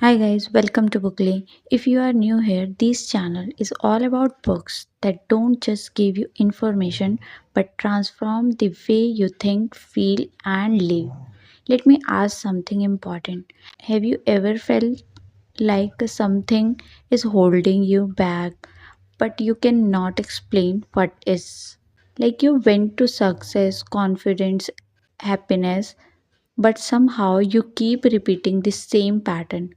Hi guys, welcome to Bookly. If you are new here, this channel is all about books that don't just give you information but transform the way you think, feel, and live. Let me ask something important. Have you ever felt like something is holding you back but you cannot explain what is? Like you went to success, confidence, happiness, but somehow you keep repeating the same pattern.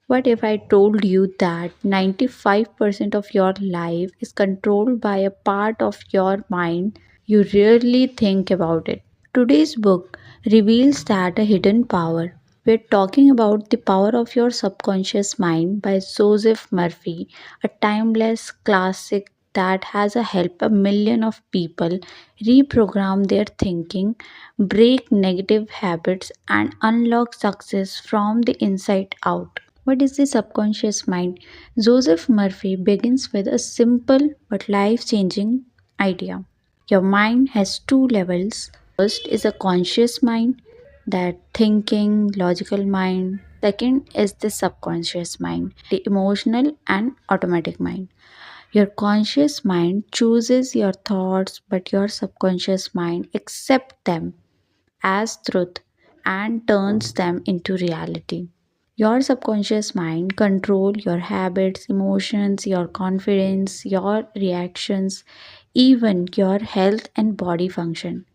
What if I told you that 95% of your life is controlled by a part of your mind you rarely think about it? Today's book reveals that a hidden power. We're talking about The Power of Your Subconscious Mind by Joseph Murphy, a timeless classic that has helped a million of people reprogram their thinking, break negative habits, and unlock success from the inside out. What is the subconscious mind? Joseph Murphy begins with a simple but life changing idea. Your mind has two levels. First is a conscious mind, that thinking, logical mind. Second is the subconscious mind, the emotional and automatic mind. Your conscious mind chooses your thoughts, but your subconscious mind accepts them as truth and turns them into reality. Your subconscious mind control your habits, emotions, your confidence, your reactions, even your health and body function.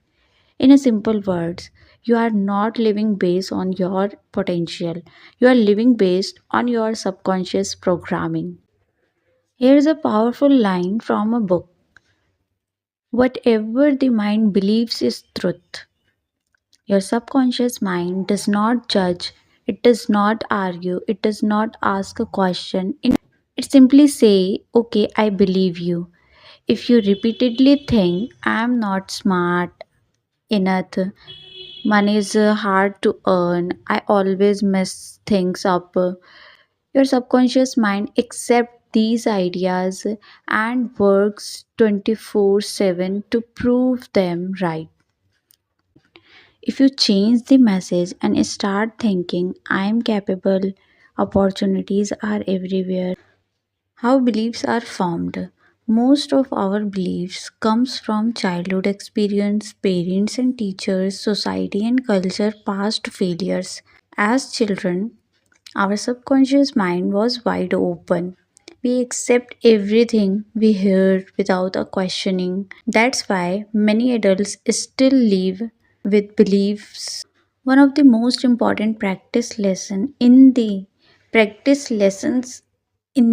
In a simple words, you are not living based on your potential. You are living based on your subconscious programming. Here is a powerful line from a book. Whatever the mind believes is truth. Your subconscious mind does not judge, it does not argue, it does not ask a question. It simply say, "Okay, I believe you." If you repeatedly think, "I am not smart enough, money is hard to earn, I always mess things up," your subconscious mind accepts these ideas and works 24/7 to prove them right. If you change the message and start thinking, "I am capable, opportunities are everywhere." How beliefs are formed. Most of our beliefs comes from childhood experience, parents and teachers, society and culture, past failures. As children, our subconscious mind was wide open. We accept everything we hear without a questioning. That's why many adults still live with beliefs. One of the most important practice lessons in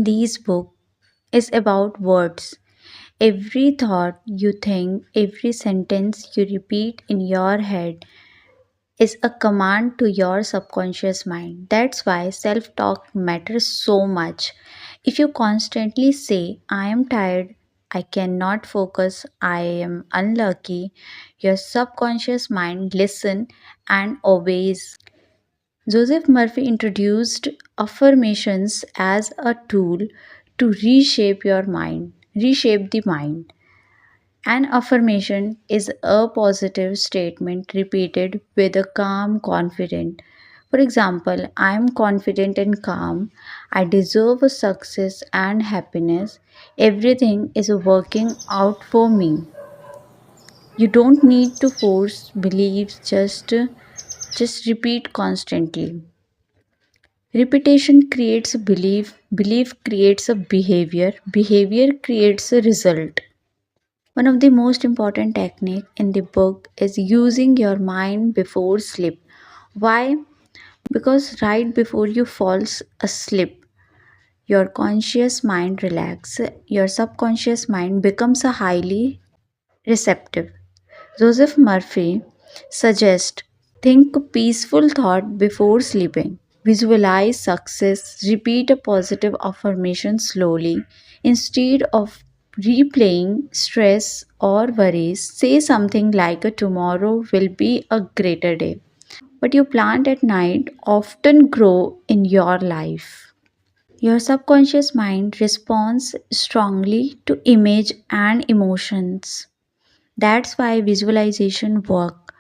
this book is about words. Every thought you think, every sentence you repeat in your head is a command to your subconscious mind. That's why self talk matters so much. If you constantly say, "I am tired, I cannot focus, I am unlucky," your subconscious mind listens and obeys. Joseph Murphy introduced affirmations as a tool to reshape the mind. An affirmation is a positive statement repeated with a calm confidence. For example, "I am confident and calm. I deserve a success and happiness. Everything is working out for me." You don't need to force beliefs, just repeat constantly. Repetition creates a belief creates a behavior creates a result. One of the most important technique in the book is using your mind before sleep. Why? Because right before you fall asleep, your conscious mind relaxes, your subconscious mind becomes a highly receptive. Joseph Murphy suggests, think a peaceful thought before sleeping. Visualize success. Repeat a positive affirmation slowly. Instead of replaying stress or worries, say something like, "Tomorrow will be a greater day." What you plant at night often grow in your life. Your subconscious mind responds strongly to image and emotions. That's why visualization work.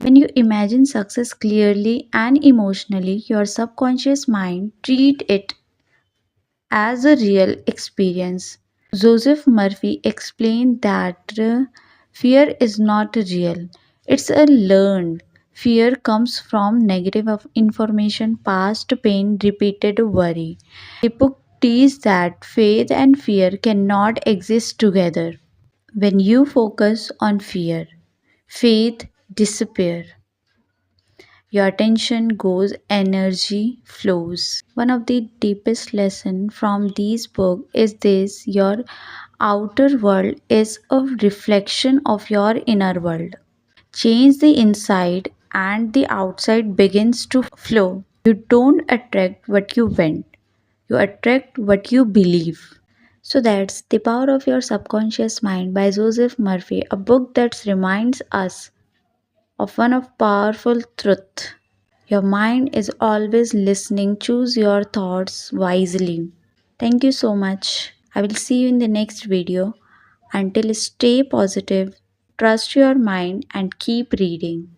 When you imagine success clearly and emotionally, your subconscious mind treat it as a real experience. Joseph Murphy explained that fear is not real, it's a learned. Fear comes from negative of information, past pain, repeated worry. The book teaches that faith and fear cannot exist together. When you focus on fear, faith disappears. Your attention goes, energy flows. One of the deepest lessons from these books is this: your outer world is a reflection of your inner world. Change the inside and the outside begins to flow. You don't attract what you want, you attract what you believe. So that's The Power of Your Subconscious Mind by Joseph Murphy, a book that reminds us of one of powerful truth. Your mind is always listening. Choose your thoughts wisely. Thank you so much. I will see you in the next video. Until stay positive, trust your mind and keep reading.